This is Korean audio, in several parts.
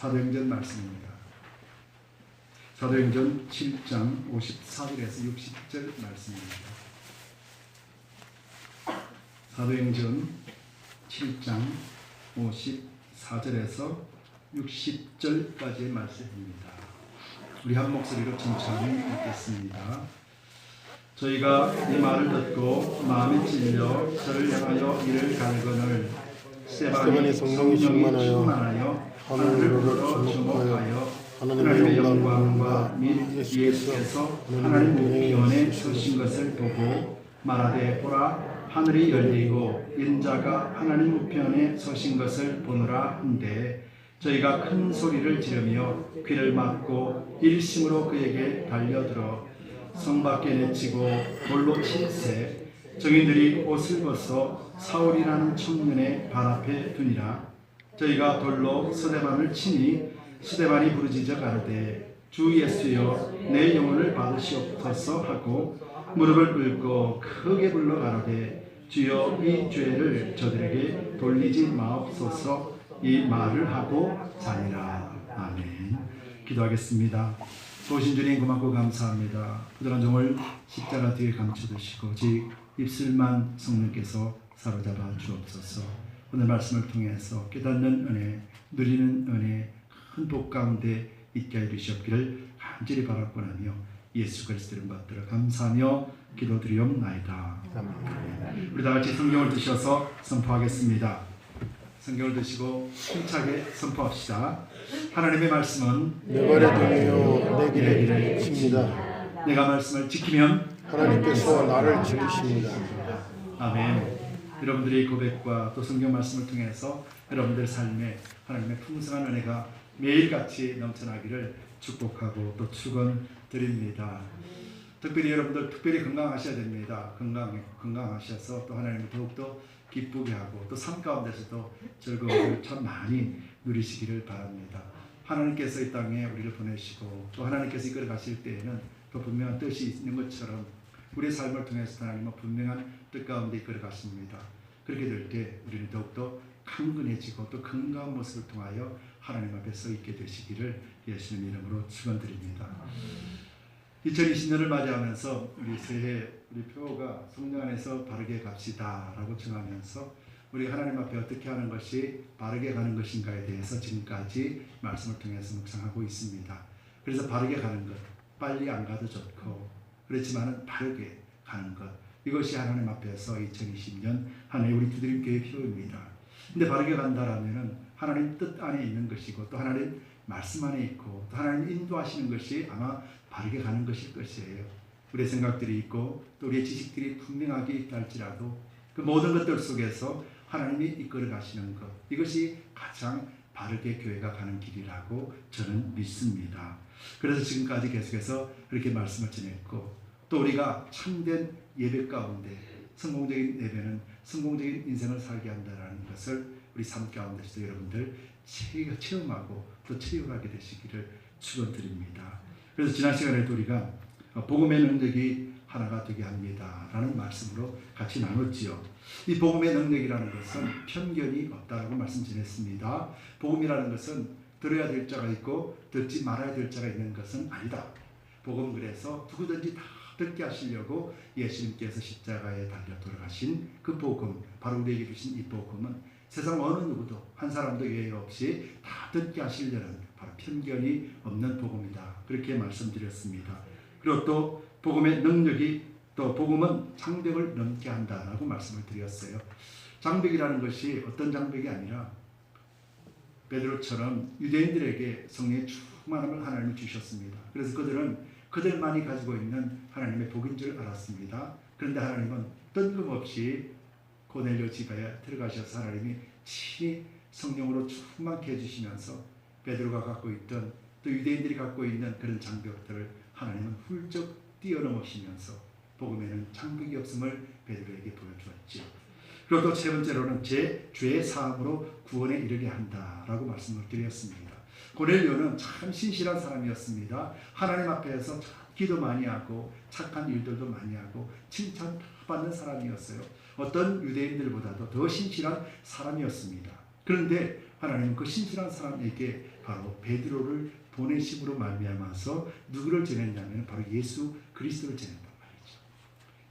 사도행전 말씀입니다. 사도행전 7장 54절에서 60절 말씀입니다. 사도행전 7장 54절에서 60절까지의 말씀입니다. 우리 한 목소리로 천천히 읽겠습니다. 저희가 이 말을 듣고 마음에 찔려 저를 향하여 이를 갈거늘 스데반이 성령이 충만하여 하늘을 주목하여 하나님의 영광과 및 예수께서 하나님 우편에 서신 것을 보고 말하되 보라 하늘이 열리고 인자가 하나님 우편에 서신 것을 보노라 한데 저희가 큰 소리를 지르며 귀를 막고 일심으로 그에게 달려들어 성 밖에 내치고 돌로 칠세 정인들이 옷을 벗어 사울이라는 청년의 발 앞에 두니라. 저희가 돌로 스데반을 치니 스데반이 부르짖어 가로되 주 예수여 내 영혼을 받으시옵소서 하고 무릎을 꿇고 크게 불러 가로되 주여 이 죄를 저들에게 돌리지 마옵소서 이 말을 하고 자니라. 아멘. 기도하겠습니다. 도우신 주님 고맙고 감사합니다. 부드러운 종을 십자가 뒤에 감춰두시고 즉 입술만 성령께서 사로잡아 주옵소서. 오늘 말씀을 통해서 깨닫는 은혜, 누리는 은혜, 큰 복 가운데 있게 해 주시옵기를 간절히 바라고나며 예수 그리스도를 받들어 감사하며 기도드리옵나이다. 아멘. 우리 다 같이 성경을 드셔서 선포하겠습니다. 성경을 드시고 힘차게 선포합시다. 하나님의 말씀은 내 발에 등이요 내 길에 빛입니다. 내가 말씀을 지키면 하나님께서 나를 지키십니다. 아멘. 여러분들의 고백과 또 성경 말씀을 통해서 여러분들 삶에 하나님의 풍성한 은혜가 매일같이 넘쳐나기를 축복하고 또 축원드립니다. 특별히 여러분들 특별히 건강하셔야 됩니다. 건강하셔서 또 하나님을 더욱더 기쁘게 하고 또 삶 가운데서도 즐거움을 참 많이 누리시기를 바랍니다. 하나님께서 이 땅에 우리를 보내시고 또 하나님께서 이끌어 가실 때에는 또 분명한 뜻이 있는 것처럼 우리의 삶을 통해서 하나님은 분명한 뜻 가운데 이끌어 가십니다. 그렇게 될 때 우리는 더욱더 강건해지고 또 건강한 모습을 통하여 하나님 앞에 서 있게 되시기를 예수님 이름으로 축원드립니다. 2020년을 맞이하면서 우리 새해 우리 표가 성령 안에서 바르게 갑시다 라고 정하면서 우리 하나님 앞에 어떻게 하는 것이 바르게 가는 것인가에 대해서 지금까지 말씀을 통해서 묵상하고 있습니다. 그래서 바르게 가는 것, 빨리 안 가도 좋고 그렇지만 바르게 가는 것, 이것이 하나님 앞에서 2020년 하나님 우리 두드림 교회 필요입니다. 근데 바르게 간다라면은 하나님 뜻 안에 있는 것이고 또 하나님 말씀 안에 있고 또 하나님 인도하시는 것이 아마 바르게 가는 것일 것이에요. 우리의 생각들이 있고 또 우리의 지식들이 분명하게 있다 할지라도 그 모든 것들 속에서 하나님이 이끌어 가시는 것, 이것이 가장 바르게 교회가 가는 길이라고 저는 믿습니다. 그래서 지금까지 계속해서 이렇게 말씀을 전했고 또 우리가 참된 예배 가운데 성공적인 예배는 성공적인 인생을 살게 한다는 것을 우리 삶 가운데서도 여러분들 체험하고 또 체험하게 되시기를 축원드립니다. 그래서 지난 시간에도 우리가 복음의 능력이 하나가 되게 합니다 라는 말씀으로 같이 나눴지요. 이 복음의 능력이라는 것은 편견이 없다라고 말씀 드렸습니다. 복음이라는 것은 들어야 될 자가 있고 듣지 말아야 될 자가 있는 것은 아니다. 복음 그래서 누구든지 다 듣게 하시려고 예수님께서 십자가에 달려 돌아가신 그 복음, 바로 우리에게 주신 이 복음은 세상 어느 누구도 한 사람도 예외 없이 다 듣게 하시려는 바로 편견이 없는 복음이다. 그렇게 말씀드렸습니다. 그리고 또 복음의 능력이 또 복음은 장벽을 넘게 한다라고 말씀을 드렸어요. 장벽이라는 것이 어떤 장벽이 아니라 베드로처럼 유대인들에게 성령의 충만함을 하나님이 주셨습니다. 그래서 그들만이 가지고 있는 하나님의 복인 줄 알았습니다. 그런데 하나님은 뜬금없이 고넬료 집에 들어가셔서 하나님이 친히 성령으로 충만케 해주시면서 베드로가 갖고 있던 또 유대인들이 갖고 있는 그런 장벽들을 하나님은 훌쩍 뛰어넘으시면서 복음에는 장벽이 없음을 베드로에게 보여주었죠. 그리고 또 세 번째로는 죄의 사함으로 구원에 이르게 한다라고 말씀을 드렸습니다. 고넬료는 참 신실한 사람이었습니다. 하나님 앞에서 참 기도 많이 하고 착한 일들도 많이 하고 칭찬 받는 사람이었어요. 어떤 유대인들보다도 더 신실한 사람이었습니다. 그런데 하나님은 그 신실한 사람에게 바로 베드로를 보내심으로 말미암아서 누구를 전했냐면 바로 예수 그리스도를 전했단 말이죠.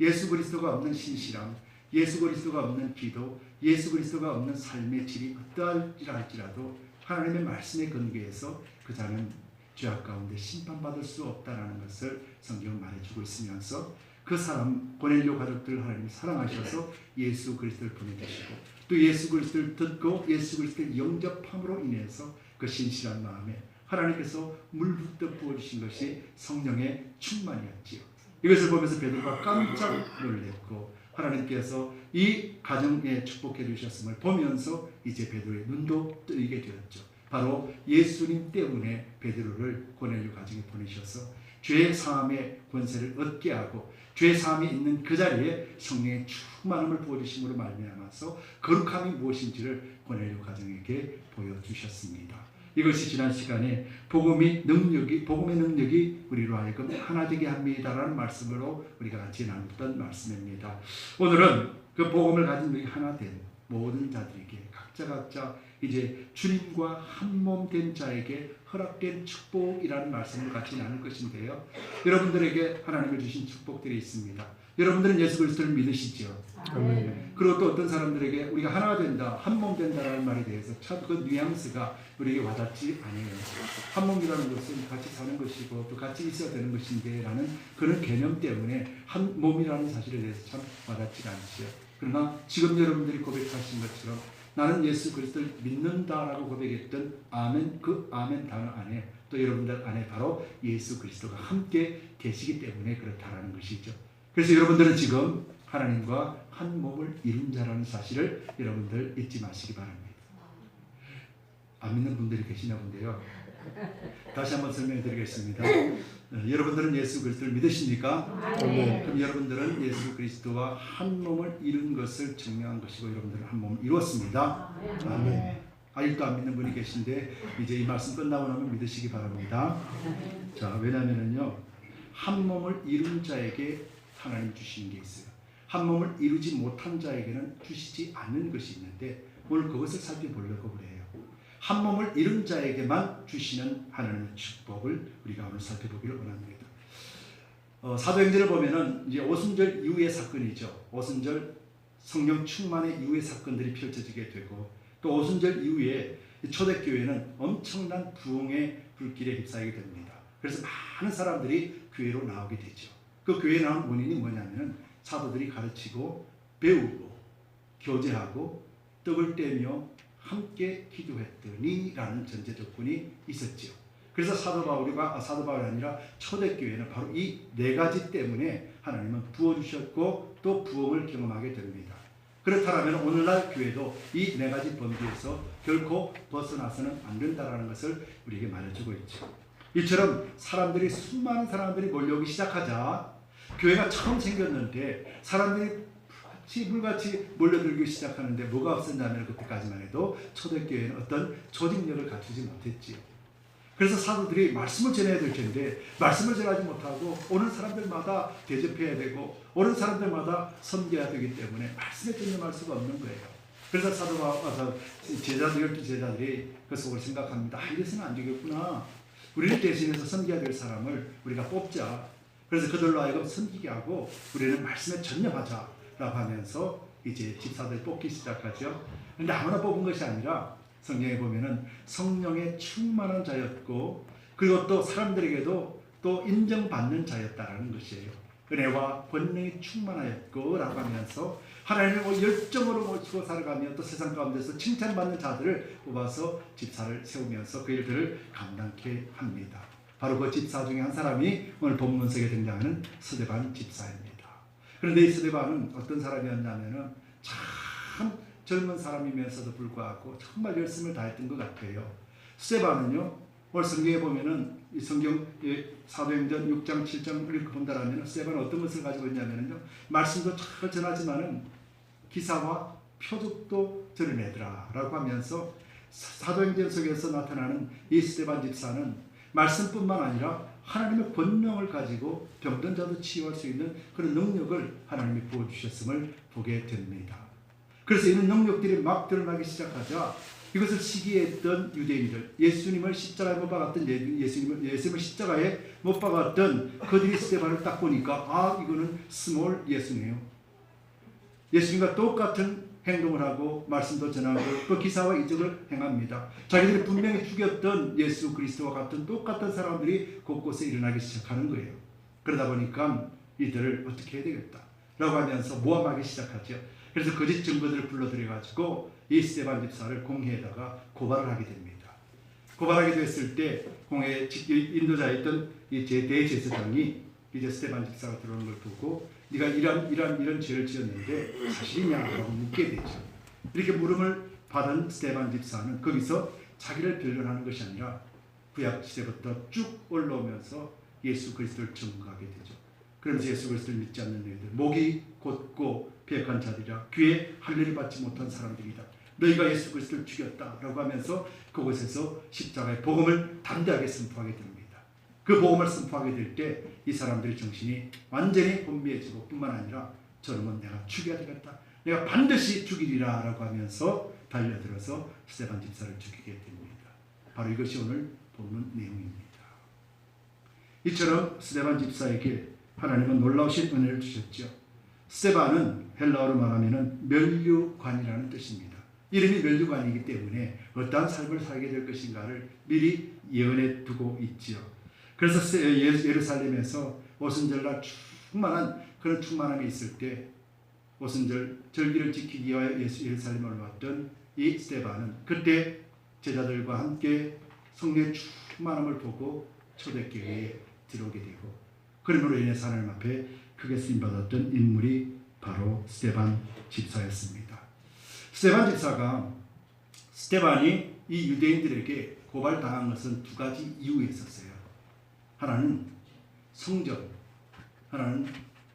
예수 그리스도가 없는 신실함, 예수 그리스도가 없는 기도, 예수 그리스도가 없는 삶의 질이 어떠할지라 할지라도 하나님의 말씀에 근거해서 그 자는 죄악 가운데 심판받을 수 없다라는 것을 성경은 말해주고 있으면서 그 사람 고넬료 가족들을 하나님이 사랑하셔서 예수 그리스도를 보내주시고 또 예수 그리스도를 듣고 예수 그리스도를 영접함으로 인해서 그 신실한 마음에 하나님께서 물 붓듯 부어주신 것이 성령의 충만이었지요. 이것을 보면서 베드로가 깜짝 놀랐고 하나님께서 이 가정에 축복해 주셨음을 보면서 이제 베드로의 눈도 뜨이게 되었죠. 바로 예수님 때문에 베드로를 고넬료 가정에 보내셔서 죄 사함의 권세를 얻게 하고 죄 사함이 있는 그 자리에 성령의 충만함을 부어주심으로 말미암아서 거룩함이 무엇인지를 고넬료 가정에게 보여주셨습니다. 이것이 지난 시간에 복음의 능력이 우리로 하여금 하나 되게 합니다라는 말씀으로 우리가 같이 나눴던 말씀입니다. 오늘은 그 복음을 가진 우리 하나 된 모든 자들에게 각자 이제 주님과 한 몸 된 자에게 허락된 축복이라는 말씀을 같이 나눌 것인데요. 여러분들에게 하나님을 주신 축복들이 있습니다. 여러분들은 예수 그리스도를 믿으시죠? 아멘. 그리고 또 어떤 사람들에게 우리가 하나가 된다, 한 몸 된다라는 말에 대해서 참 그 뉘앙스가 우리에게 와닿지 않아요. 한 몸이라는 것은 같이 사는 것이고 또 같이 있어야 되는 것인데 라는 그런 개념 때문에 한 몸이라는 사실에 대해서 참 와닿지 않지요. 그러나 지금 여러분들이 고백하신 것처럼 나는 예수 그리스도를 믿는다라고 고백했던 아멘, 그 아멘 단어 안에 또 여러분들 안에 바로 예수 그리스도가 함께 계시기 때문에 그렇다라는 것이죠. 그래서 여러분들은 지금 하나님과 한 몸을 이룬 자라는 사실을 여러분들 잊지 마시기 바랍니다. 안 믿는 분들이 계시나 본데요. 다시 한번 설명해 드리겠습니다. 여러분들은 예수 그리스도를 믿으십니까? 아멘. 그럼 여러분들은 예수 그리스도와 한 몸을 이룬 것을 증명한 것이고 여러분들은 한 몸을 이루었습니다. 아멘. 아직도 안 믿는 분이 계신데 이제 이 말씀 끝나고 나면 믿으시기 바랍니다. 자, 왜냐면은요, 한 몸을 이룬 자에게 하나님 주시는 게 있어요. 한 몸을 이루지 못한 자에게는 주시지 않는 것이 있는데 오늘 그것을 살펴보려고 그래요. 한 몸을 이룬 자에게만 주시는 하나님의 축복을 우리가 오늘 살펴보기를 원합니다. 사도행전을 보면은 이제 오순절 이후의 사건이죠. 오순절 성령 충만의 이후의 사건들이 펼쳐지게 되고 또 오순절 이후에 초대교회는 엄청난 부흥의 불길에 휩싸이게 됩니다. 그래서 많은 사람들이 교회로 나오게 되죠. 그 교회에 나온 원인이 뭐냐면 사도들이 가르치고 배우고 교제하고 떡을 떼며 함께 기도했더니 라는 전제 조건이 있었죠. 그래서 사도 바울이 아니라 초대교회는 바로 이 네 가지 때문에 하나님은 부어주셨고 또 부흥을 경험하게 됩니다. 그렇다면 오늘날 교회도 이 네 가지 범주에서 결코 벗어나서는 안 된다는 것을 우리에게 말해주고 있죠. 이처럼 수많은 사람들이 몰려오기 시작하자 교회가 처음 생겼는데 사람들이 물같이 몰려들기 시작하는데 뭐가 없었냐면 그때까지만 해도 초대교회는 어떤 조직력을 갖추지 못했지요. 그래서 사도들이 말씀을 전해야 될 텐데 말씀을 전하지 못하고 오는 사람들마다 대접해야 되고 오는 사람들마다 섬겨야 되기 때문에 말씀에 전념할 수가 없는 거예요. 그래서 사도가 제자들 12제자들이 그 속을 생각합니다. 이래서는 안 되겠구나. 우리를 대신해서 섬겨야 될 사람을 우리가 뽑자. 그래서 그들로 하여금 섬기게 하고 우리는 말씀에 전념하자 라고 하면서 이제 집사들 뽑기 시작하죠. 그런데 아무나 뽑은 것이 아니라 성경에 보면은 성령의 충만한 자였고 그리고 또 사람들에게도 또 인정받는 자였다라는 것이에요. 은혜와 권능이 충만하였고 라고 하면서 하나님을 열정으로 모시고 살아가며 또 세상 가운데서 칭찬받는 자들을 뽑아서 집사를 세우면서 그 일들을 감당케 합니다. 바로 그 집사 중에 한 사람이 오늘 본문석에 등장하는 스데반 집사입니다. 그런데 이 스데반은 어떤 사람이었냐면은 참 젊은 사람이면서도 불구하고 정말 열심을 다했던 것 같아요. 스데반은요, 오늘 성경에 보면은 이 성경 사도행전 6장 7장을 본다라면 스데반은 어떤 것을 가지고 있냐면요, 말씀도 잘 전하지만은 기사와 표적도 전해내더라라고 하면서 사도행전 속에서 나타나는 이 스데반 집사는 말씀뿐만 아니라 하나님의 권능을 가지고 병든 자도 치유할 수 있는 그런 능력을 하나님이 부어주셨음을 보게 됩니다. 그래서 이런 능력들이 막 드러나기 시작하자 이것을 시기했던 유대인들, 예수님을 십자가에 못 박았던 예수님을 십자가에 못 박았던 그들이 스데반을 딱 보니까 아, 이거는 스몰 예수네요. 예수님과 똑같은 행동을 하고 말씀도 전하고 또 기사와 이적을 행합니다. 자기들이 분명히 죽였던 예수 그리스도와 같은 똑같은 사람들이 곳곳에 일어나기 시작하는 거예요. 그러다 보니까 이들을 어떻게 해야 되겠다 라고 하면서 모함하기 시작하죠. 그래서 거짓 증거들을 불러들여가지고 이 스데반 집사를 공회에다가 고발을 하게 됩니다. 고발하게 됐을 때 공회 인도자였던 이 대제사장이 이제 스데반 집사가 들어오는 걸 보고 네가 이런 죄를 지었는데 사실이냐라고 묻게 되죠. 이렇게 물음을 받은 스데반 집사는 거기서 자기를 변론하는 것이 아니라 구약 시대부터 쭉 올라오면서 예수 그리스도를 증거하게 되죠. 그러면서 예수 그리스도를 믿지 않는 너희들 목이 곧고 배역한 자들이라 귀에 할례를 받지 못한 사람들이다. 너희가 예수 그리스도를 죽였다라고 하면서 그곳에서 십자가의 복음을 담대하게 선포하게 됩니다. 그 복음을 선포하게 될 때 이 사람들의 정신이 완전히 혼미해지고 뿐만 아니라 저놈은 내가 죽여야 되겠다. 내가 반드시 죽이리라 라고 하면서 달려들어서 스데반 집사를 죽이게 됩니다. 바로 이것이 오늘 본문 내용입니다. 이처럼 스데반 집사에게 하나님은 놀라우신 은혜를 주셨죠. 스데반은 헬라어로 말하면 면류관이라는 뜻입니다. 이름이 면류관이기 때문에 어떠한 삶을 살게 될 것인가를 미리 예언해 두고 있지요. 그래서 예루살렘에서 오순절날 충만한 그런 충만함이 있을 때 오순절 절기를 지키기 위하여 예루살렘에 올라왔던 이 스데반은 그때 제자들과 함께 성령의 충만함을 보고 초대교회에 들어오게 되고 그러므로 인해서 하나님 앞에 크게 쓰임받았던 인물이 바로 스데반 집사였습니다. 스데반 집사가 스데반이 이 유대인들에게 고발당한 것은 두 가지 이유에 있었어요. 하나는 성전, 하나는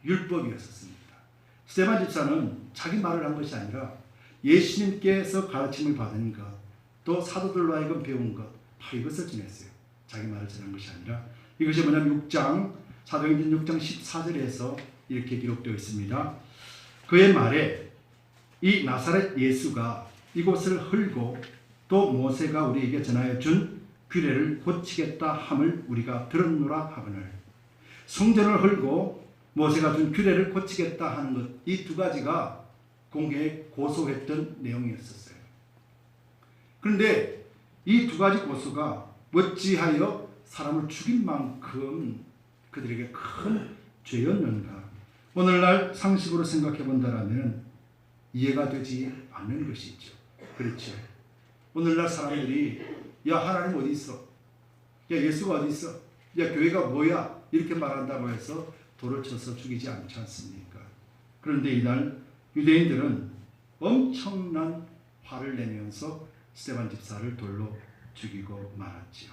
율법이었습니다. 스데반 집사는 자기 말을 한 것이 아니라 예수님께서 가르침을 받은 것, 또 사도들로 하여금 배운 것, 바로 이것을 전했어요. 자기 말을 전한 것이 아니라 이것이 뭐냐면 사도행전 6장 14절에서 이렇게 기록되어 있습니다. 그의 말에 이 나사렛 예수가 이곳을 헐고 또 모세가 우리에게 전하여 준 규례를 고치겠다 함을 우리가 들었노라 하거늘. 성전을 헐고 모세가 준 규례를 고치겠다 하는 것, 이 두 가지가 공회에 고소했던 내용이었어요. 그런데 이 두 가지 고소가 어찌하여 사람을 죽인 만큼 그들에게 큰 죄였는가? 오늘날 상식으로 생각해 본다면 이해가 되지 않는 것이죠. 그렇죠. 오늘날 사람들이 야, 하나님 어디 있어? 야, 예수가 어디 있어? 야, 교회가 뭐야? 이렇게 말한다고 해서 돌을 쳐서 죽이지 않지 않습니까? 그런데 이날 유대인들은 엄청난 화를 내면서 스데반 집사를 돌로 죽이고 말았지요.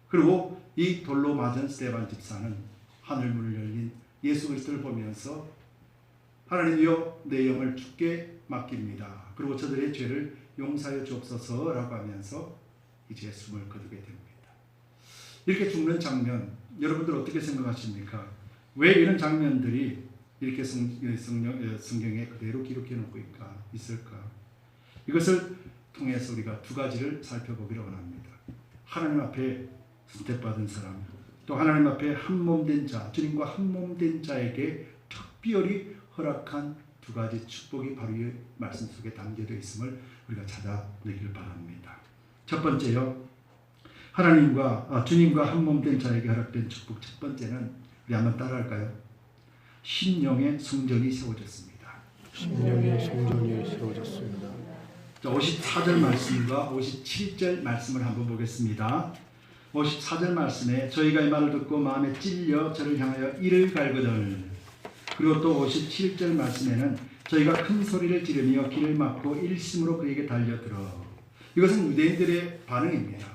그리고 이 돌로 맞은 스데반 집사는 하늘문을 열린 예수 그리스도를 보면서 하나님이여 내 영을 주께 맡깁니다. 그리고 저들의 죄를 용서하여 주옵소서라고 하면서 이제 숨을 거두게 됩니다. 이렇게 죽는 장면 여러분들 어떻게 생각하십니까? 왜 이런 장면들이 이렇게 성경에 그대로 기록해 놓고 있을까? 이것을 통해서 우리가 두 가지를 살펴보기를 원합니다. 하나님 앞에 선택받은 사람, 또 하나님 앞에 한몸된 자, 주님과 한몸된 자에게 특별히 허락한 두 가지 축복이 바로 이 말씀 속에 담겨져 있음을 우리가 찾아내길 바랍니다. 첫 번째요, 주님과 한몸된 자에게 허락된 축복. 첫 번째는 우리 한번 따라할까요? 신령의 성전이 세워졌습니다. 신령의 성전이 세워졌습니다. 자, 54절 말씀과 57절 말씀을 한번 보겠습니다. 54절 말씀에 저희가 이 말을 듣고 마음에 찔려 저를 향하여 이를 갈거든. 그리고 또 57절 말씀에는 저희가 큰 소리를 지르며 길을 막고 일심으로 그에게 달려들어. 이것은 유대인들의 반응입니다.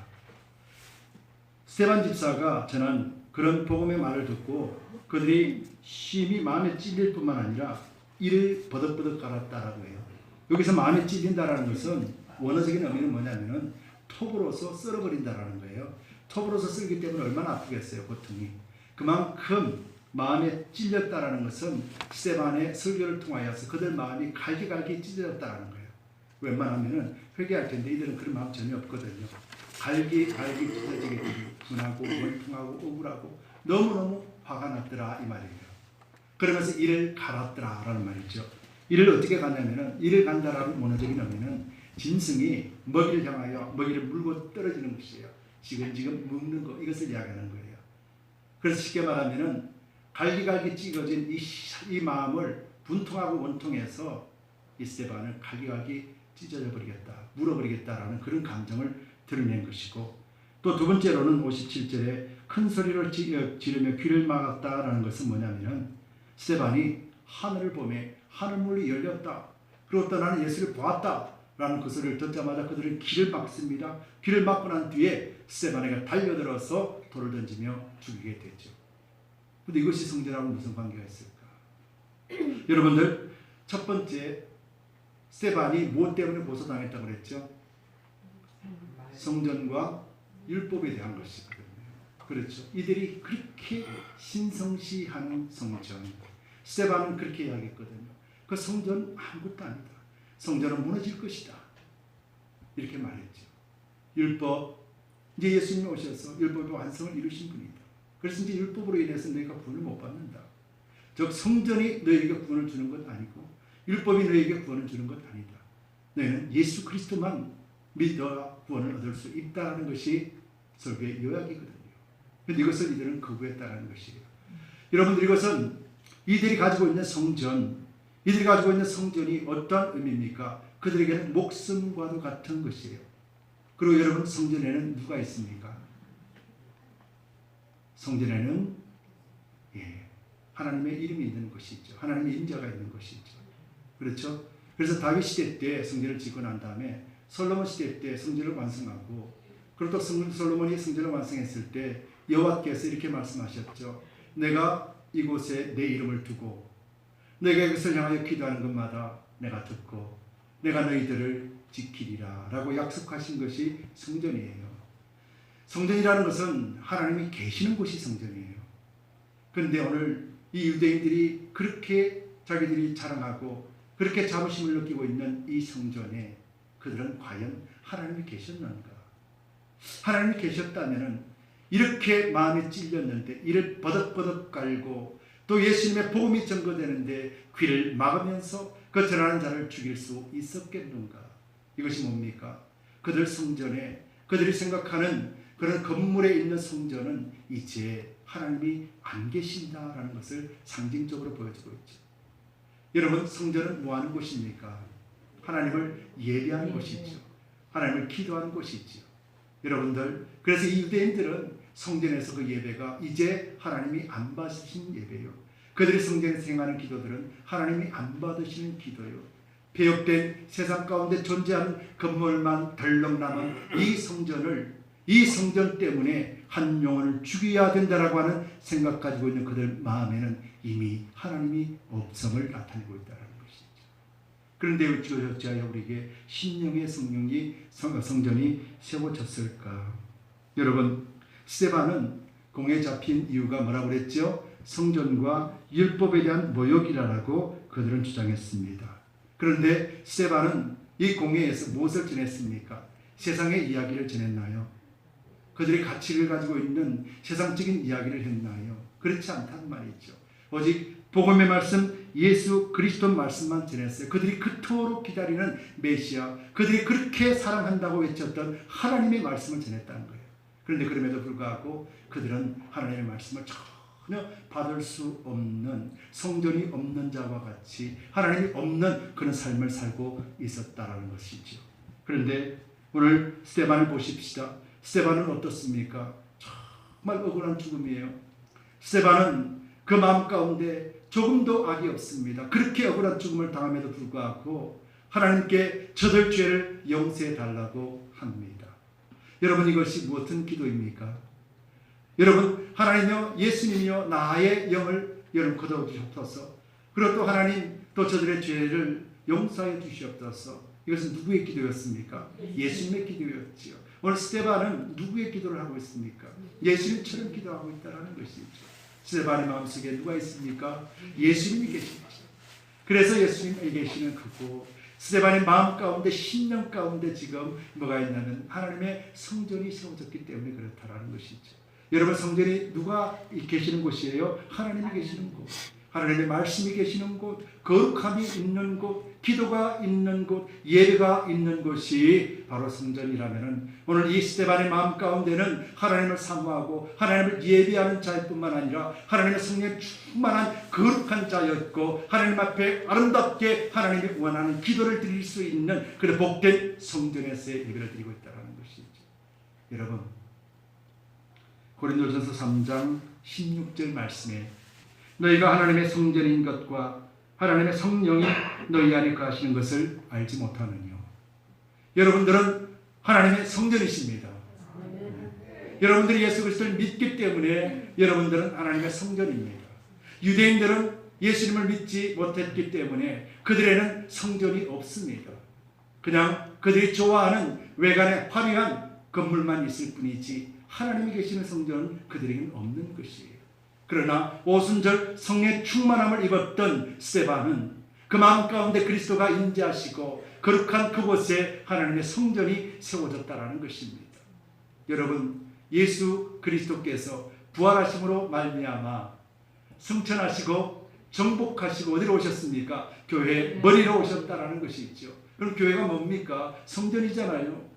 스데반 집사가 전한 그런 복음의 말을 듣고 그들이 심히 마음에 찔릴 뿐만 아니라 이를 버덕버덕 갈았다라고 해요. 여기서 마음에 찔린다라는 것은 원어적인 의미는 뭐냐면은 톱으로서 썰어버린다라는 거예요. 톱으로서 썰기 때문에 얼마나 아프겠어요, 고통이. 그만큼 마음에 찔렸다라는 것은 스데반의 설교를 통하여서 그들 마음이 갈기갈기 찢어졌다라는 거예요. 웬만하면은 회개할 텐데 이들은 그런 마음 전혀 없거든요. 갈기갈기 찢어지게 분하고 원통하고 억울하고 너무너무 화가 났더라 이 말이에요. 그러면서 이를 갈았더라라는 말이죠. 이를 어떻게 갔냐면은 이를 간다라는 원어적인 의미는 짐승이 먹이를 향하여 먹이를 물고 떨어지는 것이에요. 지금 먹는 거 이것을 이야기하는 거예요. 그래서 쉽게 말하면은 갈기갈기 찢어진 이 마음을 분통하고 원통해서 이 스데반을 갈기갈기 찢어져 버리겠다, 물어버리겠다라는 그런 감정을 드러낸 것이고, 또 두 번째로는 57절에 큰 소리로 지르며 귀를 막았다라는 것은 뭐냐면은 스데반이 하늘을 보며 하늘문이 열렸다. 그리고 또 나는 예수를 보았다라는 그 소리를 듣자마자 그들은 귀를 막습니다. 귀를 막고 난 뒤에 스데반에게 달려들어서 돌을 던지며 죽이게 되죠. 그런데 이것이 성전하고 무슨 관계가 있을까? 여러분들, 첫 번째 스데반이 무엇 때문에 모소당했다고 그랬죠? 성전과 율법에 대한 것이거든요. 그렇죠. 이들이 그렇게 신성시하는 성전, 스데반은 그렇게 이야기했거든요. 그 성전 아무것도 아니다. 성전은 무너질 것이다. 이렇게 말했죠. 율법, 이제 예수님이 오셔서 율법의 완성을 이루신 분이다. 그래서 이제 율법으로 인해서 너희가 구원을 못 받는다. 즉 성전이 너희에게 구원을 주는 것 아니고 율법이 너희에게 구원을 주는 것 아니다. 너희는 예수 그리스도만 믿어야 구원을 얻을 수 있다는 것이 설교의 요약이거든요. 그런데 이것을 이들은 거부했다는 것이에요. 여러분들, 이것은 이들이 가지고 있는 성전, 이들이 가지고 있는 성전이 어떤 의미입니까? 그들에게는 목숨과도 같은 것이에요. 그리고 여러분, 성전에는 누가 있습니까? 성전에는 하나님의 이름이 있는 것이 있죠. 하나님의 인자가 있는 것이 있죠. 그렇죠? 그래서 다윗 시대 때 성전을 짓고 난 다음에 솔로몬 시대 때 성전을 완성하고, 그리고 또 솔로몬이 성전을 완성했을 때 여호와께서 이렇게 말씀하셨죠. 내가 이곳에 내 이름을 두고 내가 이것을 향하여 기도하는 것마다 내가 듣고 내가 너희들을 지키리라 라고 약속하신 것이 성전이에요. 성전이라는 것은 하나님이 계시는 곳이 성전이에요. 그런데 오늘 이 유대인들이 그렇게 자기들이 자랑하고 그렇게 자부심을 느끼고 있는 이 성전에 그들은 과연 하나님이 계셨는가? 하나님이 계셨다면 이렇게 마음에 찔렸는데 이를 버덕버덕 깔고 또 예수님의 복음이 전거되는데 귀를 막으면서 그 전하는 자를 죽일 수 있었겠는가? 이것이 뭡니까? 그들 성전에, 그들이 생각하는 그런 건물에 있는 성전은 이제 하나님이 안 계신다라는 것을 상징적으로 보여주고 있죠. 여러분, 성전은 뭐 하는 곳입니까? 하나님을 예배하는 곳이죠. 하나님을 기도하는 곳이죠. 여러분들, 그래서 이 유대인들은 성전에서 그 예배가 이제 하나님이 안 받으시는 예배요. 그들이 성전에서 행하는 기도들은 하나님이 안 받으시는 기도요. 폐역된 세상 가운데 존재하는 건물만 덜렁 남은 이 성전 때문에 한 영혼을 죽여야 된다라고 하는 생각 가지고 있는 그들 마음에는 이미 하나님이 없음을 나타내고 있다는 것이죠. 그런데 어찌하여 우리에게 신령의 성전이 세워졌을까? 여러분, 스데반은 공에 잡힌 이유가 뭐라고 그랬죠? 성전과 율법에 대한 모욕이라고 그들은 주장했습니다. 그런데 스데반은 이 공회에서 무엇을 전했습니까? 세상의 이야기를 전했나요? 그들의 가치를 가지고 있는 세상적인 이야기를 했나요? 그렇지 않다는 말이죠. 오직 복음의 말씀, 예수 그리스도 말씀만 전했어요. 그들이 그토록 기다리는 메시아, 그들이 그렇게 사랑한다고 외쳤던 하나님의 말씀을 전했다는 거예요. 그런데 그럼에도 불구하고 그들은 하나님의 말씀을 전혀 받을 수 없는, 성전이 없는 자와 같이 하나님이 없는 그런 삶을 살고 있었다는 것이죠. 그런데 오늘 스데반을 보십시다. 스데반은 어떻습니까? 정말 억울한 죽음이에요. 스데반은 그 마음 가운데 조금도 악이 없습니다. 그렇게 억울한 죽음을 당함에도 불구하고 하나님께 저들 죄를 용서해 달라고 합니다. 여러분, 이것이 무엇은 기도입니까? 여러분, 하나님이여 예수님이여 나의 영을 여러분 거둬주시옵소서. 그리고 또 하나님 또 저들의 죄를 용서해 주시옵소서. 이것은 누구의 기도였습니까? 예수님의 기도였지요. 오늘 스데반은 누구의 기도를 하고 있습니까? 예수님처럼 기도하고 있다는 것이죠. 스데반의 마음속에 누가 있습니까? 예수님이 계십니다. 그래서 예수님이 계시는 그곳, 스데반의 마음 가운데, 심령 가운데 지금 뭐가 있냐면 하나님의 성전이 세워졌기 때문에 그렇다라는 것이죠. 여러분, 성전이 누가 계시는 곳이에요? 하나님이 계시는 곳, 하나님의 말씀이 계시는 곳, 거룩함이 있는 곳, 기도가 있는 곳, 예배가 있는 곳이 바로 성전이라면, 오늘 이 스데반의 마음 가운데는 하나님을 사모하고 하나님을 예배하는 자일 뿐만 아니라 하나님의 성령에 충만한 거룩한 자였고, 하나님 앞에 아름답게 하나님이 원하는 기도를 드릴 수 있는 그런 복된 성전에서의 예배를 드리고 있다는 것이죠. 여러분, 고린도전서 3장 16절 말씀에 너희가 하나님의 성전인 것과 하나님의 성령이 너희 안에 거하시는 것을 알지 못하느뇨. 여러분들은 하나님의 성전이십니다. 여러분들이 예수 그리스도를 믿기 때문에 여러분들은 하나님의 성전입니다. 유대인들은 예수님을 믿지 못했기 때문에 그들에는 성전이 없습니다. 그냥 그들이 좋아하는 외관에 화려한 건물만 있을 뿐이지 하나님이 계시는 성전은 그들에게는 없는 것이에요. 그러나 오순절 성령의 충만함을 입었던 스데반은 그 마음 가운데 그리스도가 임재하시고 거룩한 그곳에 하나님의 성전이 세워졌다는 것입니다. 여러분, 예수 그리스도께서 부활하심으로 말미암아 성천하시고 정복하시고 어디로 오셨습니까? 교회 머리로 오셨다는 것이죠. 그럼 교회가 뭡니까? 성전이잖아요.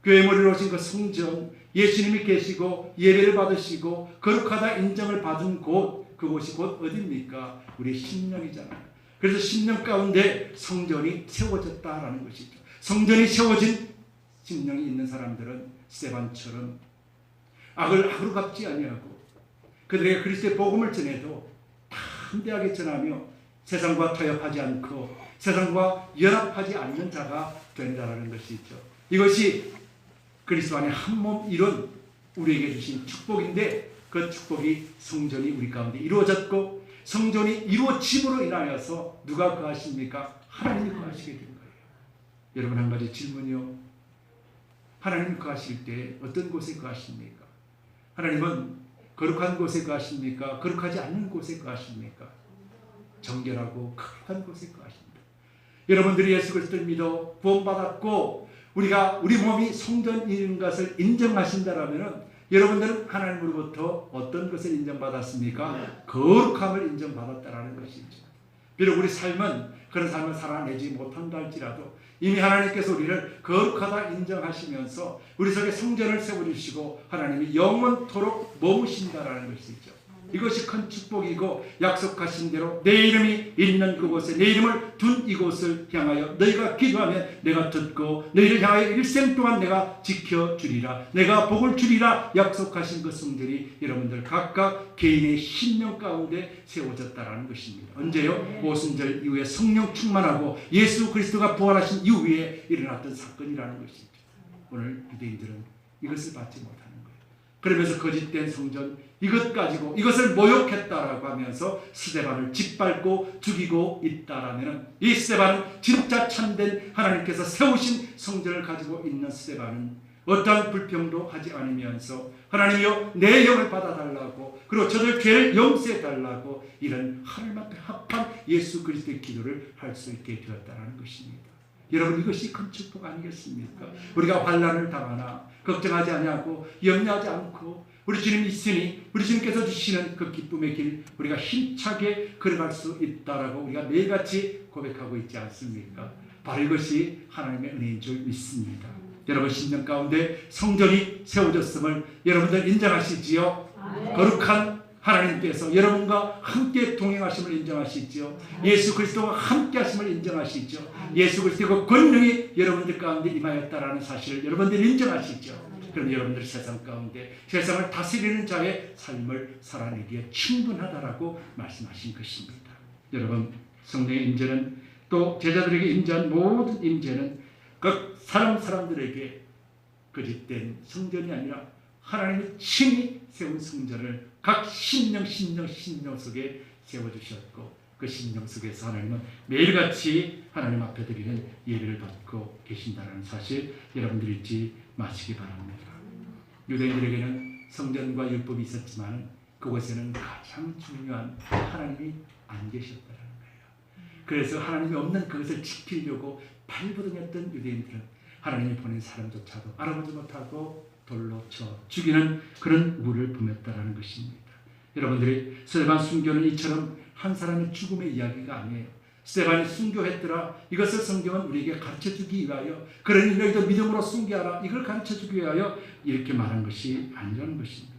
교회 머리로 오신 그 성전, 예수님이 계시고 예배를 받으시고 거룩하다 인정을 받은 곳, 그곳이 곧 어디입니까? 우리 심령이잖아요. 그래서 심령 가운데 성전이 세워졌다라는 것이죠. 성전이 세워진 심령이 있는 사람들은 스데반처럼 악을 악으로 갚지 아니하고 그들에게 그리스도의 복음을 전해도 담대하게 전하며 세상과 타협하지 않고 세상과 연합하지 않는 자가 된다는 것이죠. 이것이 그리스도 안에 한 몸 이룬 우리에게 주신 축복인데, 그 축복이 성전이 우리 가운데 이루어졌고, 성전이 이루어짐으로 인하여서 누가 거하십니까? 하나님이 거하시게 된 거예요. 여러분, 한 가지 질문이요. 하나님이 거하실 때 어떤 곳에 거하십니까? 하나님은 거룩한 곳에 거하십니까? 거룩하지 않는 곳에 거하십니까? 정결하고 거룩한 곳에 거하십니다. 여러분들이 예수 그리스도를 믿어 구원받았고 우리가 우리 몸이 성전인 것을 인정하신다라면 여러분들은 하나님으로부터 어떤 것을 인정받았습니까? 거룩함을 인정받았다라는 것이죠. 비록 우리 삶은 그런 삶을 살아내지 못한다 할지라도 이미 하나님께서 우리를 거룩하다 인정하시면서 우리 속에 성전을 세워주시고 하나님이 영원토록 머무신다라는 것이죠. 이것이 큰 축복이고, 약속하신 대로 내 이름이 있는 그곳에 내 이름을 둔 이곳을 향하여 너희가 기도하면 내가 듣고 너희를 향하여 일생 동안 내가 지켜주리라, 내가 복을 주리라 약속하신 그 성전이 여러분들 각각 개인의 심령 가운데 세워졌다라는 것입니다. 언제요? 오순절 이후에 성령 충만하고 예수 그리스도가 부활하신 이후에 일어났던 사건이라는 것이죠. 오늘 유대인들은 이것을 받지 못하는 거예요. 그러면서 거짓된 성전, 이것 가지고 이것을 모욕했다라고 하면서 스데반을 짓밟고 죽이고 있다라면, 이 스데반은 진짜 참된 하나님께서 세우신 성전을 가지고 있는 스데반은 어떠한 불평도 하지 않으면서 하나님이여 내 영을 받아달라고, 그리고 저들 죄를 용서해달라고 이런 하나님 앞에 합한 예수 그리스도의 기도를 할 수 있게 되었다는 것입니다. 여러분, 이것이 큰 축복 아니겠습니까? 우리가 환난을 당하나 걱정하지 아니하고 염려하지 않고 우리 주님이 있으니 우리 주님께서 주시는 그 기쁨의 길 우리가 힘차게 걸어갈 수 있다라고 우리가 매일같이 고백하고 있지 않습니까? 바로 이것이 하나님의 은혜인 줄 믿습니다. 여러분, 심령 가운데 성전이 세워졌음을 여러분들 인정하시지요? 거룩한 하나님께서 여러분과 함께 동행하심을 인정하시죠? 예수 그리스도와 함께 하심을 인정하시죠? 예수 그리스도의 권능이 여러분들 가운데 임하였다라는 사실을 여러분들이 인정하시죠? 그럼 여러분들 세상 가운데 세상을 다스리는 자의 삶을 살아내기에 충분하다라고 말씀하신 것입니다. 여러분, 성령의 임재는, 또 제자들에게 임재한 모든 임재는 그 사람들에게 거짓된 성전이 아니라 하나님이 친히 세운 성전을 각 심령 속에 세워주셨고, 그 심령 속에서 하나님은 매일같이 하나님 앞에 드리는 예배를 받고 계신다는 사실 여러분들이 잊지 마시기 바랍니다. 유대인들에게는 성전과 율법이 있었지만 그곳에는 가장 중요한 하나님이 안 계셨다는 거예요. 그래서 하나님이 없는 그것을 지키려고 발버둥했던 유대인들은 하나님이 보낸 사람조차도 알아보지 못하고 돌로 쳐 죽이는 그런 우를 범했다라는 것입니다. 여러분들이 스데반 순교는 이처럼 한 사람의 죽음의 이야기가 아니에요. 스데반이 순교했더라. 이것을 성경은 우리에게 가르쳐주기 위하여, 그러니 너희도 믿음으로 순교하라, 이걸 가르쳐주기 위하여 이렇게 말한 것이 아니라는 것입니다.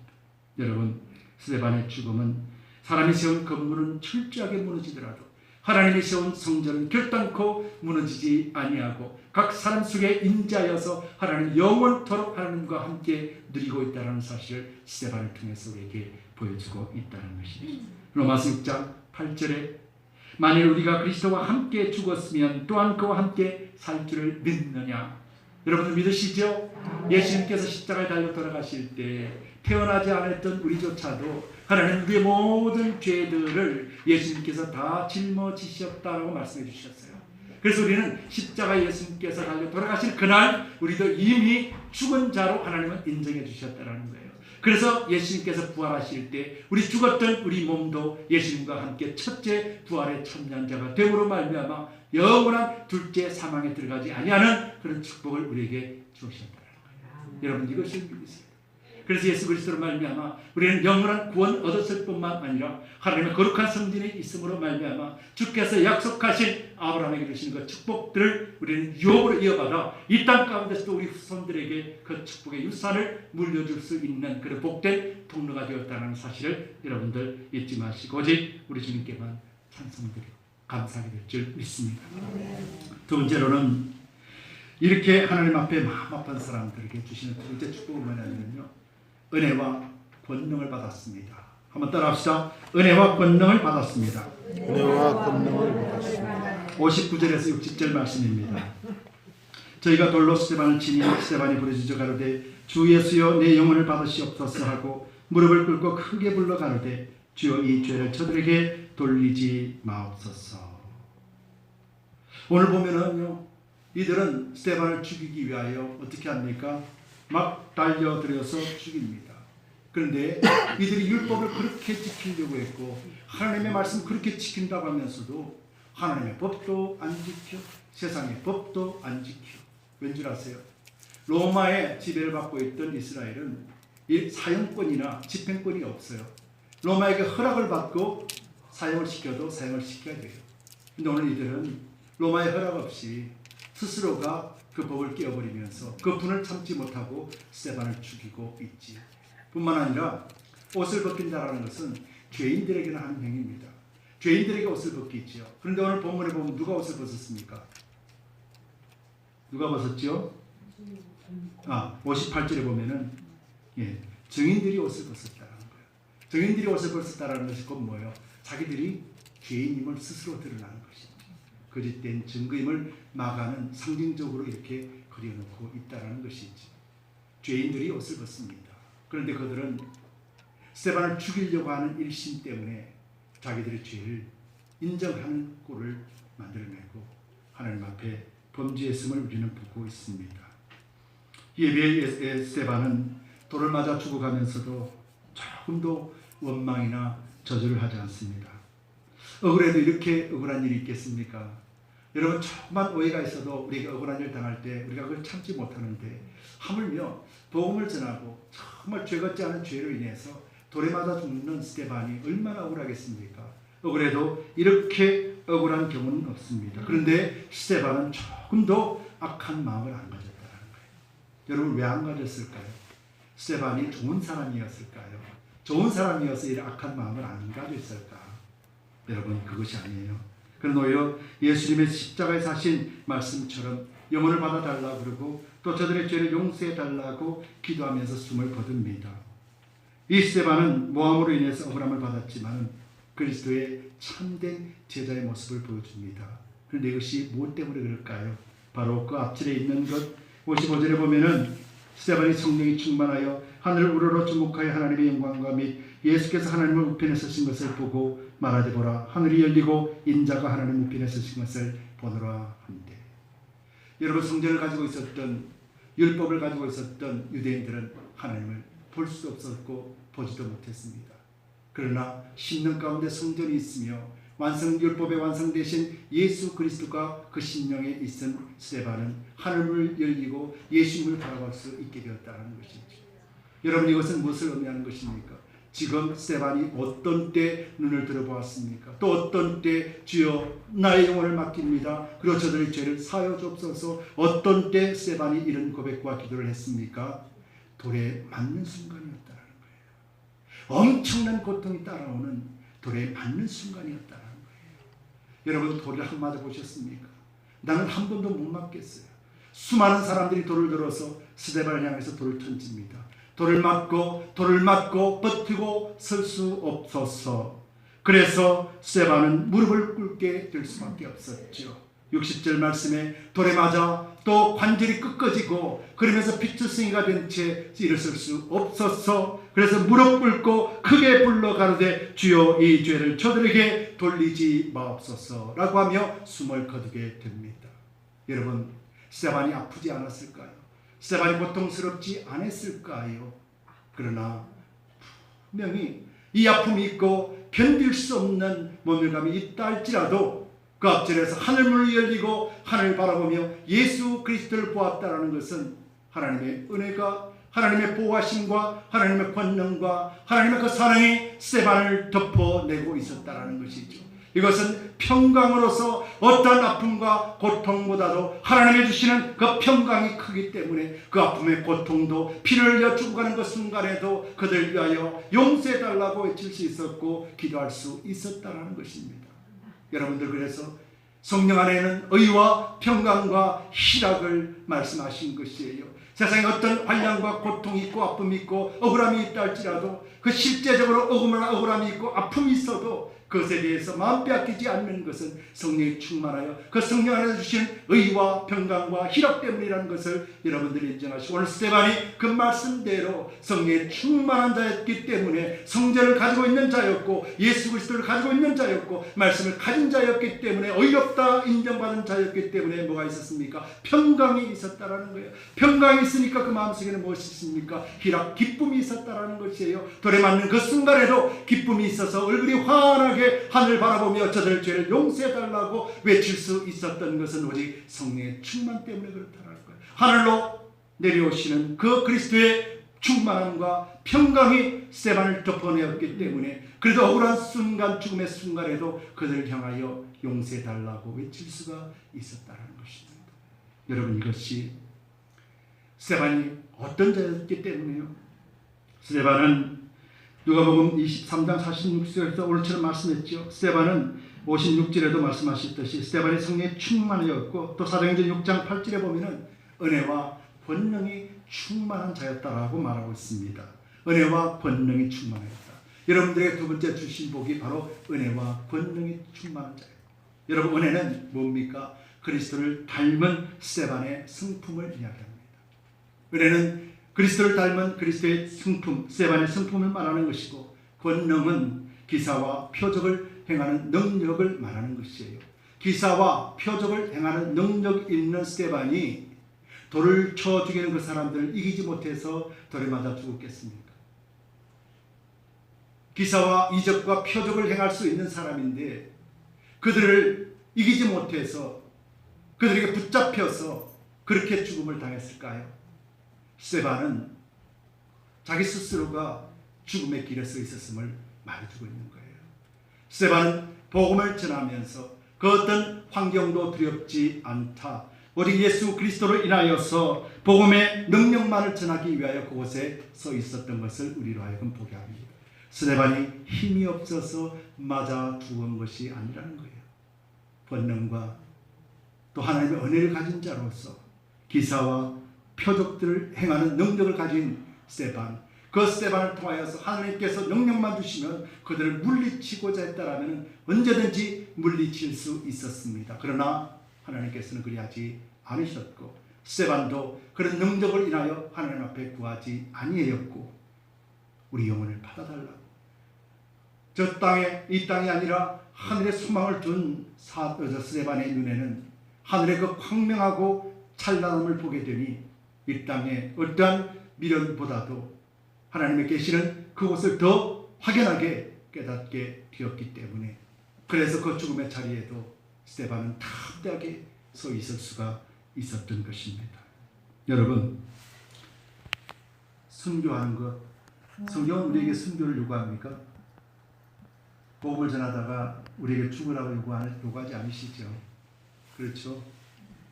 여러분, 스데반의 죽음은 사람이 세운 건물은 철저하게 무너지더라도 하나님이 세운 성전은 결단코 무너지지 아니하고 각 사람 속에 임자여서 하나님 영원토록 하나님과 함께 누리고 있다는 사실을 스데반을 통해서 우리에게 보여주고 있다는 것입니다. 로마서 6장 8절에 만일 우리가 그리스도와 함께 죽었으면 또한 그와 함께 살 줄을 믿느냐. 여러분들 믿으시죠? 예수님께서 십자가에 달려 돌아가실 때 태어나지 않았던 우리조차도 하나님 우리의 모든 죄들을 예수님께서 다 짊어지셨다고 말씀해 주셨어요. 그래서 우리는 십자가에 예수님께서 달려 돌아가실 그날 우리도 이미 죽은 자로 하나님은 인정해 주셨다는 거예요. 그래서 예수님께서 부활하실 때 우리 죽었던 우리 몸도 예수님과 함께 첫째 부활에 참여한 자가 됨으로 말미암아 영원한 둘째 사망에 들어가지 아니하는 그런 축복을 우리에게 주셨다는 거예요. 여러분 이것을 믿으세요. 그래서 예수 그리스도로 말미암아 우리는 영원한 구원 얻었을 뿐만 아니라 하나님의 거룩한 성전이 있음으로 말미암아 주께서 약속하신 아브라함에게 주신 그 축복들을 우리는 유업으로 이어받아 이 땅 가운데서도 우리 후손들에게 그 축복의 유산을 물려줄 수 있는 그런 복된 통로가 되었다는 사실을 여러분들 잊지 마시고 오직 우리 주님께만 찬송드리고 감사하게 될 줄 믿습니다. 두 번째로는 이렇게 하나님 앞에 마음 아픈 사람들에게 주시는 두 번째 축복은 뭐냐면요, 은혜와 권능을 받았습니다. 한번 따라합시다. 은혜와 권능을 받았습니다. 은혜와 권능을 받았습니다. 59절에서 60절 말씀입니다. 저희가 돌로 스데반을 치니 스데반이 부르짖어 가로되 주 예수여 내 영혼을 받으시옵소서 하고 무릎을 꿇고 크게 불러 가로되 주여 이 죄를 저들에게 돌리지 마옵소서. 오늘 보면은요, 이들은 스데반을 죽이기 위하여 어떻게 합니까? 막 달려들어서 죽입니다. 그런데 이들이 율법을 그렇게 지키려고 했고 하나님의 말씀 그렇게 지킨다고 하면서도 하나님의 법도 안 지켜, 세상의 법도 안 지켜. 왠줄 아세요? 로마의 지배를 받고 있던 이스라엘은 이 사형권이나 집행권이 없어요. 로마에게 허락을 받고 사형을 시켜도 사형을 시켜야 돼요. 근데 오늘 이들은 로마의 허락 없이 스스로가 그 법을 깨어버리면서 그 분을 참지 못하고 스데반을 죽이고 있지. 뿐만 아니라 옷을 벗긴다라는 것은 죄인들에게는 하는 행위입니다. 죄인들에게 옷을 벗기지요. 그런데 오늘 본문에 보면 누가 옷을 벗었습니까? 누가 벗었지요? 58절에 보면은 증인들이 옷을 벗었다라는 거예요. 증인들이 옷을 벗었다라는 것이 곧 뭐예요? 자기들이 죄인임을 스스로 드러나는 것입니다. 거짓된 증거임을 막아는 상징적으로 이렇게 그려놓고 있다라는 것이지. 죄인들이 옷을 벗습니다. 그런데 그들은 스데반을 죽이려고 하는 일심 때문에 자기들의 죄를 인정하는 꼴을 만들어내고 하나님 앞에 범죄했음을 우리는 보고 있습니다. 예배의 스데반은 돌을 맞아 죽어가면서도 조금도 원망이나 저주를 하지 않습니다. 억울해도 이렇게 억울한 일이 있겠습니까? 여러분, 조금만 오해가 있어도 우리가 억울한 일 당할 때 우리가 그걸 참지 못하는데 하물며 복음을 전하고 정말 죄 같지 않은 죄로 인해서 돌에 맞아 죽는 스데반이 얼마나 억울하겠습니까? 억울해도 이렇게 억울한 경우는 없습니다. 그런데 스데반은 조금도 악한 마음을 안 가졌다는 거예요. 여러분, 왜 안 가졌을까요? 스데반이 좋은 사람이었을까요? 좋은 사람이어서 이런 악한 마음을 안 가졌을까? 여러분, 그것이 아니에요. 그런 오히려 예수님의 십자가에서 하신 말씀처럼 영혼을 받아달라고 그러고 또 저들의 죄를 용서해달라고 기도하면서 숨을 거둡니다. 이 스데반은 모함으로 인해서 억울함을 받았지만 그리스도의 참된 제자의 모습을 보여줍니다. 그런데 이것이 무엇 때문에 그럴까요? 바로 그 앞절에 있는 것 55절에 보면은 스데반이 성령이 충만하여 하늘을 우러러 주목하여 하나님의 영광과 및 예수께서 하나님을 우편에 서신 것을 보고 말하되 보라 하늘이 열리고 인자가 하나님 우편에 서신 것을 보노라 한대. 여러분, 성전을 가지고 있었던 율법을 가지고 있었던 유대인들은 하나님을 볼 수도 없었고 보지도 못했습니다. 그러나 심령 가운데 성전이 있으며 율법의 완성되신 예수 그리스도가 그 심령에 있은 스데반은 하늘을 열리고 예수님을 바라볼 수 있게 되었다는 것이죠. 여러분, 이것은 무엇을 의미하는 것입니까? 지금 스데반이 어떤 때 눈을 들어보았습니까? 또 어떤 때 주여 나의 영혼을 맡깁니다, 그리고 저들의 죄를 사하여 주옵소서, 어떤 때 스데반이 이런 고백과 기도를 했습니까? 돌에 맞는 순간이었다는 거예요. 엄청난 고통이 따라오는 돌에 맞는 순간이었다는 거예요. 여러분, 돌을 한 맞아 보셨습니까? 나는 한 번도 못 맞겠어요. 수많은 사람들이 돌을 들어서 스데반을 향해서 돌을 던집니다. 돌을 맞고 버티고 설 수 없어서, 그래서 스데반은 무릎을 꿇게 될 수밖에 없었죠. 60절 말씀에 돌에 맞아 또 관절이 꺾어지고 그러면서 피투성이가 된 채 일어설 수 없어서, 그래서 무릎 꿇고 크게 불러 가로되 주여 이 죄를 저들에게 돌리지 마옵소서 라고 하며 숨을 거두게 됩니다. 여러분, 스데반이 아프지 않았을까요? 스데반이 고통스럽지 않았을까요? 그러나 분명히 이 아픔이 있고 견딜 수 없는 모멸감이 있다 할지라도 그 앞절에서 하늘문이 열리고 하늘을 바라보며 예수 그리스도를 보았다라는 것은 하나님의 은혜가, 하나님의 보호하심과 하나님의 권능과 하나님의 그 사랑이 스데반을 덮어내고 있었다라는 것이죠. 이것은 평강으로서 어떠한 아픔과 고통보다도 하나님이 주시는 그 평강이 크기 때문에 그 아픔의 고통도 피를 흘려 죽어가는 그 순간에도 그들 위하여 용서해달라고 외칠 수 있었고 기도할 수 있었다는 것입니다. 여러분들, 그래서 성령 안에는 의와 평강과 희락을 말씀하신 것이에요. 세상에 어떤 환난과 고통이 있고 아픔이 있고 억울함이 있다 할지라도 그 실제적으로 억울함이 있고 아픔이 있어도 그것에 대해서 마음 빼앗기지 않는 것은 성령이 충만하여 그 성령 안에서 주신 의와 평강과 희락 때문이라는 것을 여러분들이 인정하시고, 오늘 스데반이 그 말씀대로 성령의 충만한 자였기 때문에 성전을 가지고 있는 자였고 예수 그리스도를 가지고 있는 자였고 말씀을 가진 자였기 때문에 의롭다 인정받은 자였기 때문에 뭐가 있었습니까? 평강이 있었다라는 거예요. 평강이 있으니까 그 마음속에는 무엇이 있습니까? 희락, 기쁨이 있었다라는 것이에요. 돌에 맞는 그 순간에도 기쁨이 있어서 얼굴이 환하게 하늘 바라보며 저들 죄를 용서해달라고 외칠 수 있었던 것은 오직 성령의 충만 때문에 그렇다는 거예요. 하늘로 내려오시는 그 그리스도의 충만함과 평강이 스데반을 덮어내었기 때문에 그래도 억울한 순간, 죽음의 순간에도 그들을 향하여 용서해달라고 외칠 수가 있었다는 것입니다. 여러분, 이것이 스데반이 어떤 자였기 때문에요. 스데반은 누가복음 23장 46절에서 오늘처럼 말씀했죠. 스데반은 56절에도 말씀하셨듯이 스데반이 성령에 충만하였고, 또 사도행전 6장 8절에 보면은 은혜와 권능이 충만한 자였다라고 말하고 있습니다. 은혜와 권능이 충만하였다. 여러분들에게 두 번째 주신 복이 바로 은혜와 권능이 충만한 자예요. 여러분, 은혜는 뭡니까? 그리스도를 닮은 스데반의 성품을 이야기합니다. 은혜는 그리스도를 닮은 그리스도의 성품, 스데반의 성품을 말하는 것이고, 권능은 기사와 표적을 행하는 능력을 말하는 것이에요. 기사와 표적을 행하는 능력 있는 스데반이 돌을 쳐 죽이는 그 사람들을 이기지 못해서 돌에 맞아 죽었겠습니까? 기사와 이적과 표적을 행할 수 있는 사람인데 그들을 이기지 못해서 그들에게 붙잡혀서 그렇게 죽음을 당했을까요? 스데반은 자기 스스로가 죽음의 길에 서 있었음을 말해주고 있는 거예요. 스데반은 복음을 전하면서 그 어떤 환경도 두렵지 않다, 오직 예수 그리스도로 인하여서 복음의 능력만을 전하기 위하여 그곳에 서 있었던 것을 우리로 하여금 보게 합니다. 스데반이 힘이 없어서 맞아 죽은 것이 아니라는 거예요. 권능과 또 하나님의 은혜를 가진 자로서 기사와 표적들을 행하는 능력을 가진 스데반, 그 스데반을 통하여서 하나님께서 능력만 주시면 그들을 물리치고자 했다라면 언제든지 물리칠 수 있었습니다. 그러나 하나님께서는 그리하지 않으셨고, 스데반도 그런 능력을 인하여 하나님 앞에 구하지 아니하였고, 우리 영혼을 받아달라고, 저 땅에, 이 땅이 아니라 하늘에 소망을 둔 스데반의 눈에는 하늘의 그 광명하고 찬란함을 보게 되니 이 땅에 어떠한 미련보다도 하나님의 계시는 그곳을 더 확연하게 깨닫게 되었기 때문에 그래서 그 죽음의 자리에도 스데반은 담대하게 서 있을 수가 있었던 것입니다. 여러분, 순교하는 것, 성경은 우리에게 순교를 요구합니까? 복음을 전하다가 우리에게 죽으라고 요구하지 않으시죠? 그렇죠?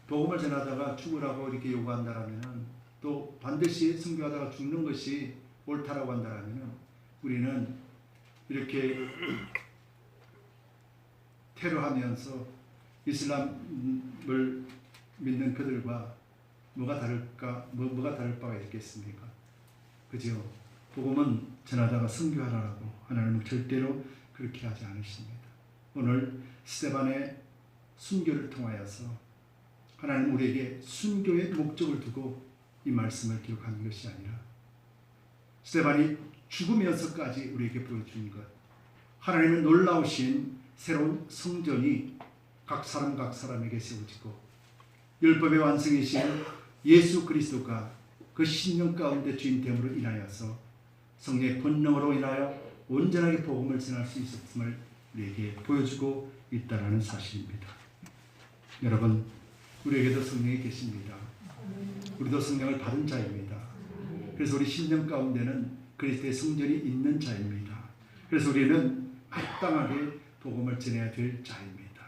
복음을 전하다가 죽으라고 이렇게 요구한다라면, 또 반드시 순교하다가 죽는 것이 옳다라고 한다라면, 우리는 이렇게 테러하면서 이슬람을 믿는 그들과 뭐가 다를 바가 있겠습니까? 그죠? 복음은 전하다가 순교하라고 하나님은 절대로 그렇게 하지 않으십니다. 오늘 스데반의 순교를 통하여서 하나님 우리에게 순교의 목적을 두고 이 말씀을 기록하는 것이 아니라 스데반이 죽으면서까지 우리에게 보여준 것, 하나님의 놀라우신 새로운 성전이 각 사람에게 세워지고 율법의 완성이신 예수 그리스도가 그 신령 가운데 주인됨으로 인하여서 성령의 권능으로 인하여 온전하게 복음을 전할 수 있었음을 우리에게 보여주고 있다는 사실입니다. 여러분, 우리에게도 성령이 계십니다. 우리도 성령을 받은 자입니다. 그래서 우리 신령 가운데는 그리스도의 성전이 있는 자입니다. 그래서 우리는 마땅하게 복음을 전해야 될 자입니다.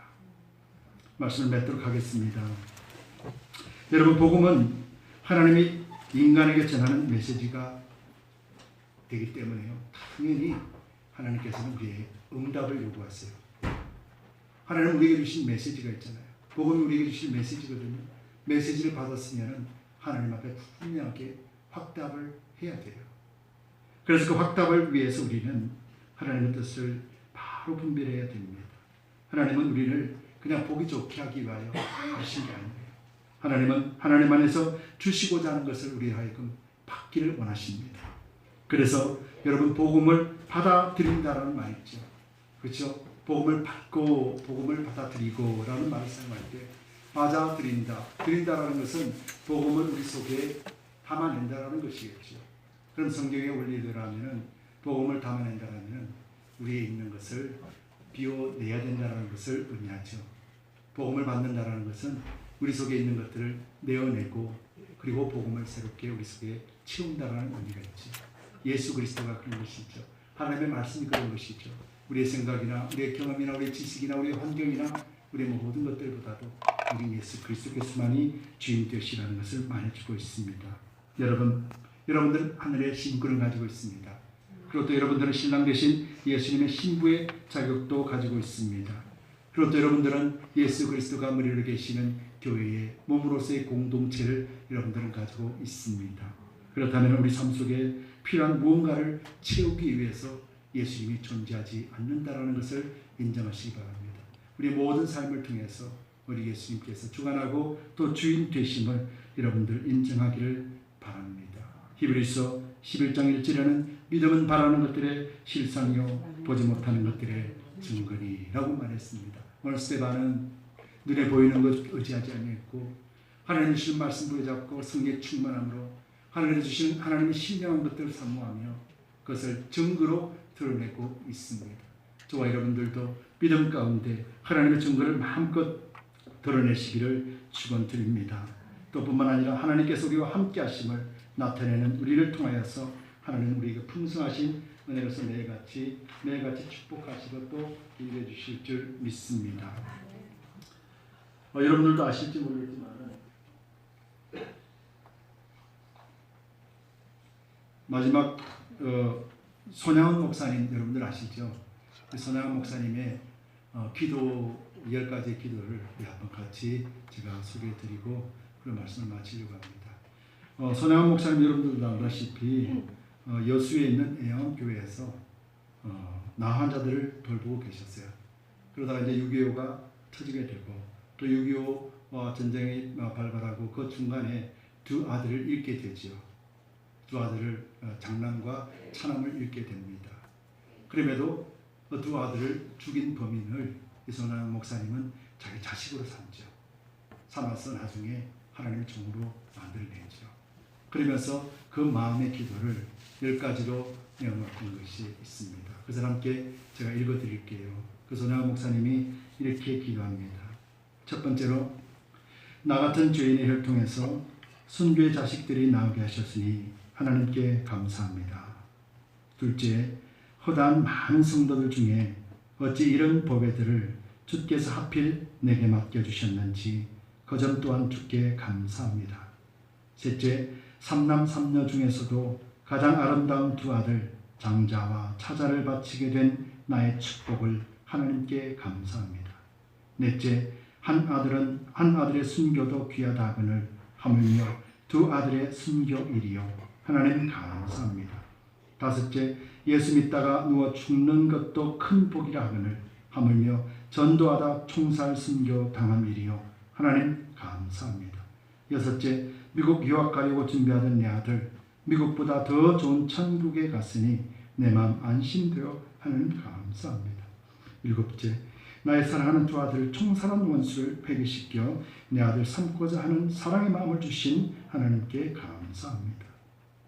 말씀을 맺도록 하겠습니다. 여러분, 복음은 하나님이 인간에게 전하는 메시지가 되기 때문에요. 당연히 하나님께서는 우리의 응답을 요구하세요. 하나님은 우리에게 주신 메시지가 있잖아요. 복음이 우리에게 주신 메시지거든요. 메시지를 받았으면 하나님 앞에 분명하게 확답을 해야 돼요. 그래서 그 확답을 위해서 우리는 하나님의 뜻을 바로 분별해야 됩니다. 하나님은 우리를 그냥 보기 좋게 하기 위하여 하신 게 아니에요. 하나님은 하나님 안에서 주시고자 하는 것을 우리 하여금 받기를 원하십니다. 그래서 여러분, 복음을 받아들인다라는 말 있죠. 그렇죠? 복음을 받고 복음을 받아들이고 라는 말을 사용할 때 드린다라는 것은 복음을 우리 속에 담아낸다라는 것이겠죠. 그럼 성경의 원리대로라면 복음을 담아낸다라면 우리에 있는 것을 비워내야 된다는 것을 의미하죠. 복음을 받는다라는 것은 우리 속에 있는 것들을 내어내고 그리고 복음을 새롭게 우리 속에 채운다라는 의미가 있죠. 예수 그리스도가 그런 것이죠. 하나님의 말씀이 그런 것이죠. 우리의 생각이나 우리의 경험이나 우리의 지식이나 우리의 환경이나 우리의 모든 것들보다도 우리 예수 그리스도께서만이 주인 되시라는 것을 말해주고 있습니다. 여러분들은 하늘의 신분을 가지고 있습니다. 그리고 또 여러분들은 신랑 되신 예수님의 신부의 자격도 가지고 있습니다. 그리고 또 여러분들은 예수 그리스도가 머리로 계시는 교회의 몸으로서의 공동체를 여러분들은 가지고 있습니다. 그렇다면 우리 삶 속에 필요한 무언가를 채우기 위해서 예수님이 존재하지 않는다라는 것을 인정하시기 바랍니다. 우리 모든 삶을 통해서 우리 예수님께서 주관하고 또 주인 되심을 여러분들 인정하기를 바랍니다. 히브리서 11장 1절에는 믿음은 바라는 것들의 실상이요 보지 못하는 것들의 증거니라고 말했습니다. 오늘 스데반은 눈에 보이는 것 의지하지 않았고 하나님 주신 말씀 부여잡고 성령의 충만함으로 하나님 주신 하나님의 신령한 것들을 사모하며 그것을 증거로 드러내고 있습니다. 저와 여러분들도 믿음 가운데 하나님의 증거를 마음껏 드러내시기를 축원드립니다. 또 뿐만 아니라 하나님께서 우리와 함께 하심을 나타내는 우리를 통하여서 하나님 우리에게 풍성하신 은혜로서 매일같이 축복하시고 또 인도해 주실 줄 믿습니다. 여러분들도 아실지 모르겠지만 마지막 손양원 목사님 여러분들 아시죠? 손양원 목사님의 기도 10가지의 기도를 한번 같이 제가 소개해드리고 그런 말씀을 마치려고 합니다. 손양원 목사님 여러분들도 알다시피 여수에 있는 애양교회에서 나 환자들을 돌보고 계셨어요. 그러다가 이제 6.25가 터지게 되고 또 6.25 전쟁이 발발하고 그 중간에 두 아들을 잃게 되지요. 두 아들을 장남과 차남을 잃게 됩니다. 그럼에도 두 아들을 죽인 범인을 이손양 목사님은 자기 자식으로 삼죠. 삼아서 나중에 하나님의 종으로 만들어내죠. 그러면서 그 마음의 기도를 10가지로 내어놓은 것이 있습니다. 그래서 함께 제가 읽어드릴게요. 그 손양원 목사님이 이렇게 기도합니다. 첫 번째로, 나 같은 죄인의 혈통에서 순교의 자식들이 나오게 하셨으니 하나님께 감사합니다. 둘째, 허다한 많은 성도들 중에 어찌 이런 보배들을 주께서 하필 내게 맡겨주셨는지 그 점 또한 주께 감사합니다. 셋째, 삼남 삼녀 중에서도 가장 아름다운 두 아들 장자와 차자를 바치게 된 나의 축복을 하나님께 감사합니다. 넷째, 한 아들의 순교도 귀하다 하거늘 하물며 두 아들의 순교일이요 하나님 감사합니다. 다섯째, 예수 믿다가 누워 죽는 것도 큰 복이라 하거늘 하물며 전도하다 총살 순교 당한 일이요 하나님 감사합니다. 여섯째, 미국 유학 가려고 준비하던 내 아들 미국보다 더 좋은 천국에 갔으니 내 마음 안심되어 하나님 감사합니다. 일곱째, 나의 사랑하는 두 아들을 총살한 원수를 회개시켜 내 아들 삼고자 하는 사랑의 마음을 주신 하나님께 감사합니다.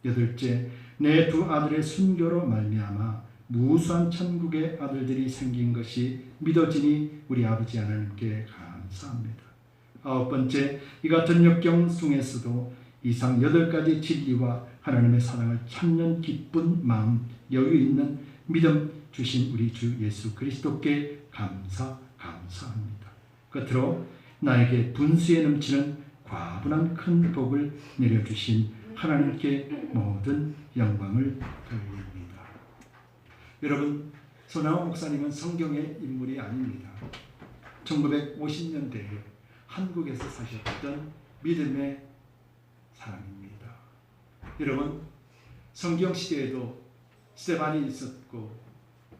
여덟째, 내 두 아들의 순교로 말미암아 무수한 천국의 아들들이 생긴 것이 믿어지니 우리 아버지 하나님께 감사합니다. 아홉 번째, 이 같은 역경 속에서도 이상 8가지 진리와 하나님의 사랑을 찾는 기쁜 마음, 여유 있는 믿음 주신 우리 주 예수 그리스도께 감사합니다. 끝으로 나에게 분수에 넘치는 과분한 큰 복을 내려주신 하나님께 모든 영광을 돌립니다. 여러분, 손양원 목사님은 성경의 인물이 아닙니다. 1950년대에 한국에서 사셨던 믿음의 사람입니다. 여러분, 성경시대에도 스데반이 있었고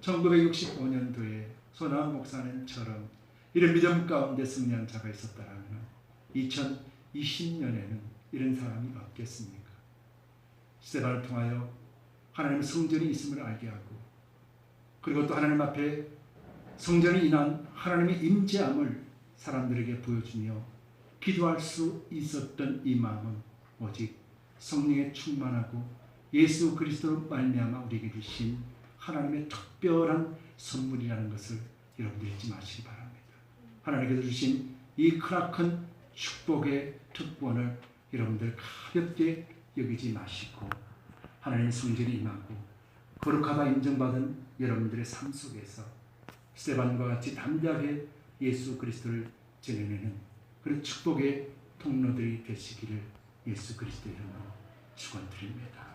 1965년도에 손양원 목사님처럼 이런 믿음 가운데 승리한 자가 있었다면 2020년에는 이런 사람이 없겠습니까? 스데반을 통하여 하나님의 성전이 있음을 알게 하고 그리고 또 하나님 앞에 성전이 인한 하나님의 임재함을 사람들에게 보여주며 기도할 수 있었던 이 마음은 오직 성령에 충만하고 예수 그리스도로 말미암아 우리에게 주신 하나님의 특별한 선물이라는 것을 여러분들 잊지 마시기 바랍니다. 하나님께서 주신 이 크나큰 축복의 특권을 여러분들 가볍게 여기지 마시고 하나님의 성전이 임하고 거룩하다 인정받은 여러분들의 삶 속에서 스데반과 같이 담대하게 예수 그리스도를 전해내는 그런 축복의 통로들이 되시기를 예수 그리스도의 이름으로 축원드립니다.